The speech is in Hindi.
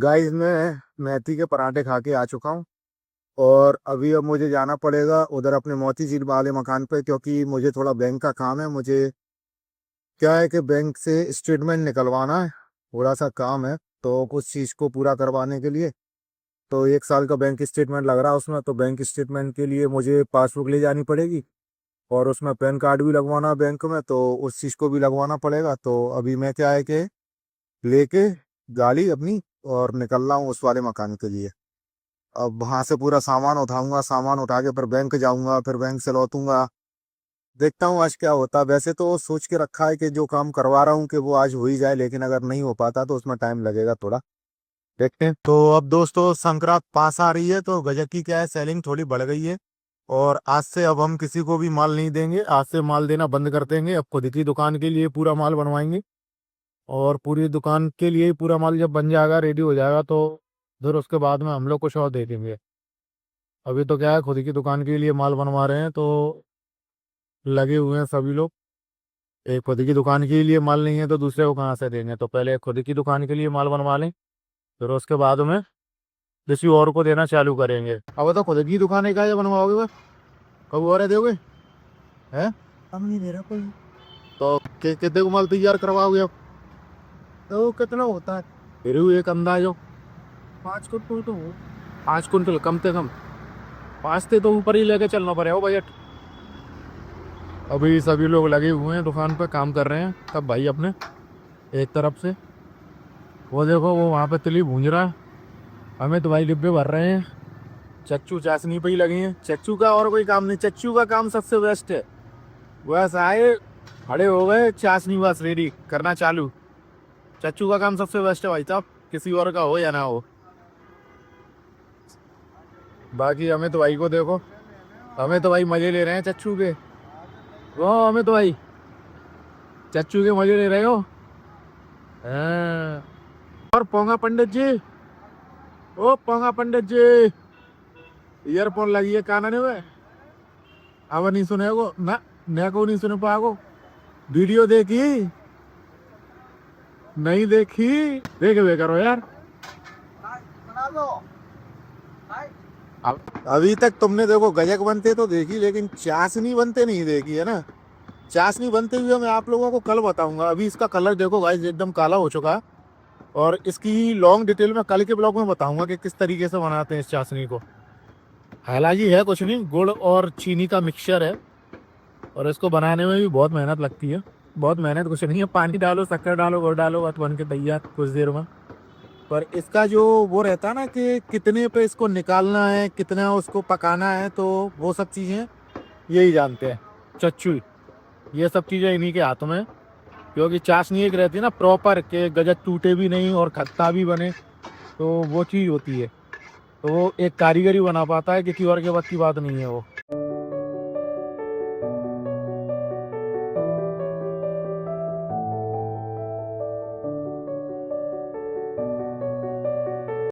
गाइस मैं मेथी के पराठे खा के आ चुका हूँ। और अभी अब मुझे जाना पड़ेगा उधर अपने मोतीझील वाले मकान पे, क्योंकि मुझे थोड़ा बैंक का काम है। मुझे क्या है कि बैंक से स्टेटमेंट निकलवाना है, थोड़ा सा काम है। तो कुछ चीज़ को पूरा करवाने के लिए तो 1 साल का बैंक स्टेटमेंट लग रहा है उसमें। तो बैंक स्टेटमेंट के लिए मुझे पासबुक ले जानी पड़ेगी और उसमें पैन कार्ड भी लगवाना है बैंक में, तो उस चीज़ को भी लगवाना पड़ेगा। तो अभी मैं क्या है कि लेके गाड़ी अपनी और निकल रहा हूँ उस वाले मकान के लिए। अब वहां से पूरा सामान उठाऊंगा, सामान उठा के फिर बैंक जाऊंगा, फिर बैंक से लौटूंगा। देखता हूँ आज क्या होता है। वैसे तो सोच के रखा है कि जो काम करवा रहा हूँ कि वो आज हो ही जाए, लेकिन अगर नहीं हो पाता तो उसमें टाइम लगेगा थोड़ा। देखते हैं। तो अब दोस्तों संक्रांत पास आ रही है, तो गजक की क्या है सेलिंग थोड़ी बढ़ गई है। और आज से अब हम किसी को भी माल नहीं देंगे, आज से माल देना बंद कर देंगे। अब खुद की दुकान के लिए पूरा माल बनवाएंगे और पूरी दुकान के लिए पूरा माल जब बन जाएगा, रेडी हो जाएगा, तो फिर उसके बाद में हम लोग कुछ और दे देंगे। अभी तो क्या है खुद की दुकान के लिए माल बनवा रहे हैं, तो लगे हुए हैं सभी लोग। एक खुद की दुकान के लिए माल नहीं है तो दूसरे को कहाँ से देंगे, तो पहले खुद की दुकान के लिए माल बनवा लें, फिर उसके बाद में किसी और को देना चालू करेंगे। अब तो खुद की दुकान है, क्या ये बनवाओगे बस? कब और है दोगे? हैं? हम नहीं दे रहा कोई। तो कितने को माल तैयार करवाओगे अब? तो कितना होता है फिर भी एक अंदाज हो? 5 कुंटल तो हो। 5 कुंटल कम से कम 5 से तो ऊपर ही लेके चलना पड़ेगा बजट। अभी सभी लोग लगे हुए हैं दुकान पर, काम कर रहे हैं सब भाई अपने। एक तरफ से वो देखो वो वहाँ पे तिली भूंज रहा है, हमें तो भाई डिब्बे भर रहे हैं। चच्चू चाशनी पे ही लगे हैं। चच्चू का और कोई काम नहीं, चच्चू का काम सबसे बेस्ट है। बस आए खड़े हो गए, चाशनी बस रेडी करना चालू। चच्चू का काम सबसे बेस्ट है भाई साहब, किसी और का हो या ना हो। बाकी हमें तो भाई को देखो, हमें तो भाई मजे ले रहे हैं चच्चू के। वो हमें तो भाई चच्चू के मजे ले रहे हो। हाँ। और पोंगा पंडित जी, ओ पोंगा पंडित जी, ईयरफोन लगी है कानने में, अब नहीं सुनेगो ना, ने को नहीं सुन पागो। वीडियो देखी नहीं देखी, देख वे करो यार। अब अभी तक तुमने देखो गजक बनते तो देखी, लेकिन चाशनी बनते नहीं देखी है ना। चाशनी बनते हुए मैं आप लोगों को कल बताऊंगा। अभी इसका कलर देखो गाइस एकदम काला हो चुका है, और इसकी लॉन्ग डिटेल में कल के ब्लॉग में बताऊंगा कि किस तरीके से बनाते हैं इस चाशनी को। हालांकि है कुछ नहीं, गुड़ और चीनी का मिक्सचर है, और इसको बनाने में भी बहुत मेहनत लगती है। बहुत मेहनत कुछ नहीं है, पानी डालो, शक्कर डालो, गुड़ डालो, बस बन के तैयार कुछ देर में। पर इसका जो वो रहता है ना कि कितने पे इसको निकालना है, कितना उसको पकाना है, तो वो सब चीज़ें यही जानते हैं चच्चू। ये सब चीज़ें इन्हीं के हाथों में, क्योंकि चाशनी एक रहती है ना प्रॉपर के गजक टूटे भी नहीं और खट्टा भी बने, तो वो चीज़ होती है। तो वो एक कारीगरी बना पाता है, किसी और के बस की बात नहीं है वो।